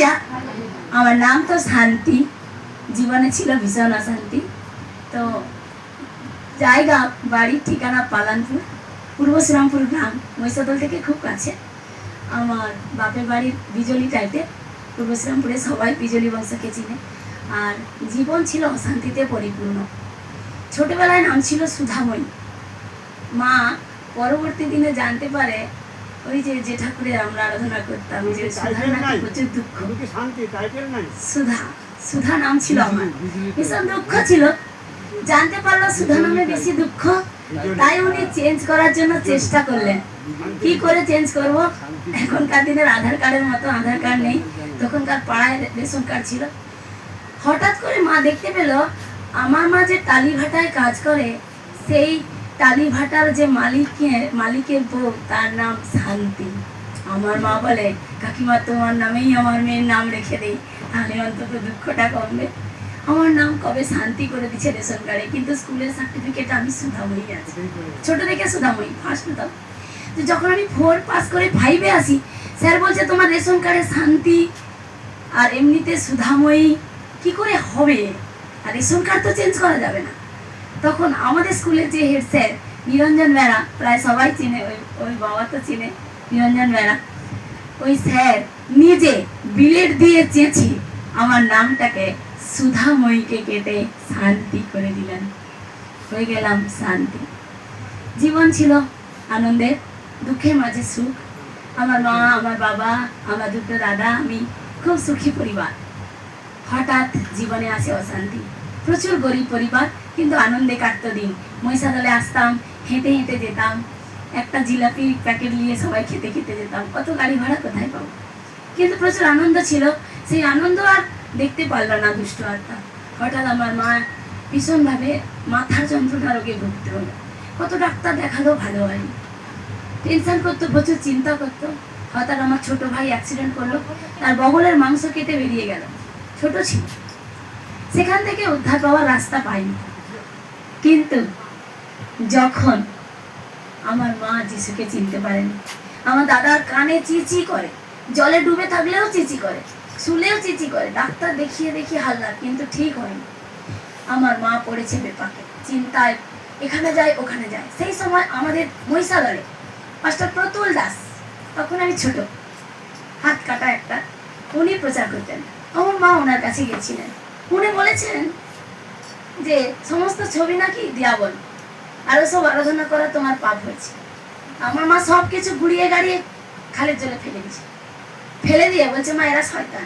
দিয়া আমার নাম তো শান্তি, জীবনে ছিল ভীষণ অশান্তি। তো জায়গা বাড়ির ঠিকানা পালানপুর, পূর্ব শ্রীরামপুর গ্রাম, মহিষাদল থেকে খুব কাছে। আমার বাপের বাড়ির বিজলি টাইপে, পূর্ব শ্রীরামপুরে সবাই বিজলি বংশকে চিনে। আর জীবন ছিল অশান্তিতে পরিপূর্ণ। ছোটবেলায় নাম ছিল সুধাময়ী। মা পরবর্তী দিনে জানতে পারে ওই যে ঠাকুরের আমরা আরাধনা করতাম, যে সুধার নাকি প্রচুর দুঃখ। সুধা, সুধা নাম ছিল আমার, ভীষণ দুঃখ ছিল। জানতে পারলো সুধা নামে বেশি দুঃখ, তাই উনি চেঞ্জ করার জন্য চেষ্টা করলেন। কি করে চেঞ্জ করব? এখনকার দিনের আধার কার্ডের মতো আধার কার্ড নেই, তখনকার পাড়ায় রেশন কার্ড ছিল। হঠাৎ করে মা দেখতে পেল আমার মা যে টালিভাটায় কাজ করে, সেই টালিভাটার যে মালিকের বউ, তার নাম শান্তি। আমার মা বলে, কাকিমা তোমার নামেই আমার মেয়ের নাম রেখে দেই, তাহলে অন্তত দুঃখটা কমবে। আমার নাম কবে শান্তি করে দিচ্ছে রেশন কার্ডে, কিন্তু স্কুলের সার্টিফিকেট আমি সুধাময়ী আছে। ছোট থেকে সুধাময়ী ফার্স্ট হতাম। তো যখন আমি 4 পাস করে 5-এ আসি, স্যার বলছে তোমার রেশন কার্ডে শান্তি আর এমনিতে সুধাময়ী কি করে হবে, আর রেশন কার্ড তো চেঞ্জ করা যাবে না। তখন আমাদের স্কুলের যে হেড স্যার নিরঞ্জন বেড়া, প্রায় সবাই চিনে, ওই বাবা তো চিনে নিরঞ্জন বেড়া, ওই স্যার নিজে বিলেট দিয়ে চেঁচি আমার নামটাকে সুধাময়ীকে কেটে শান্তি করে দিলেন, হয়ে গেলাম শান্তি। জীবন ছিল আনন্দের, দুঃখের মাঝে সুখ। আমার মা, আমার বাবা, আমার দুটো দাদা, আমি খুব সুখী পরিবার। হঠাৎ জীবনে আসে অশান্তি। প্রচুর গরিব পরিবার, কিন্তু আনন্দে কাটতো দিন। মহিষাদলে আসতাম, হেঁটে হেঁটে যেতাম, একটা জিলাপি প্যাকেট নিয়ে সবাই খেতে খেতে যেতাম। অত গাড়ি ভাড়া কোথায় পাবো? কিন্তু প্রচুর আনন্দ ছিল। সেই আনন্দ আর দেখতে পারলো না দুষ্ট আত্মা। হঠাৎ আমার মা ভীষণভাবে মাথার যন্ত্রণা রোগে ভুগতে হলো। কত ডাক্তার দেখালো, ভালো হয়নি। টেনশন করতো, প্রচুর চিন্তা করতো। হঠাৎ আমার ছোট ভাই অ্যাক্সিডেন্ট করলো, তার বগলের মাংস কেটে বেরিয়ে গেল। ছোট ছিল, সেখান থেকে উদ্ধার পাওয়ার রাস্তা পাইনি। কিন্তু যখন আমার মা যিশুকে চিনতে পারেনি, আমার দাদার কানে চিচি করে, জলে ডুবে থাকলেও চিচি করে, শুলেও চিচি করে, ডাক্তার দেখিয়ে দেখিয়ে হাল্লা, কিন্তু ঠিক হয়নি। আমার মা পড়েছে বেপাকে, চিন্তায় এখানে যায় ওখানে যায়। সেই সময় আমাদের মহিষাদলে মাস্টার প্রতুল দাস, তখন আমি ছোট, হাত কাটা একটা, উনি প্রচার করতেন। আমার মা ওনার কাছে গেছিলেন। উনি বলেছেন যে সমস্ত ছবি নাকি দিয়াবল, আরো সব আরাধনা করা তোমার পাপ হয়েছে। আমার মা সব কিছু গুড়িয়ে গাড়িয়ে খালের জলে ফেলে দিয়েছে। ফেলে দিয়ে বলছে, মা এরা শয়তান,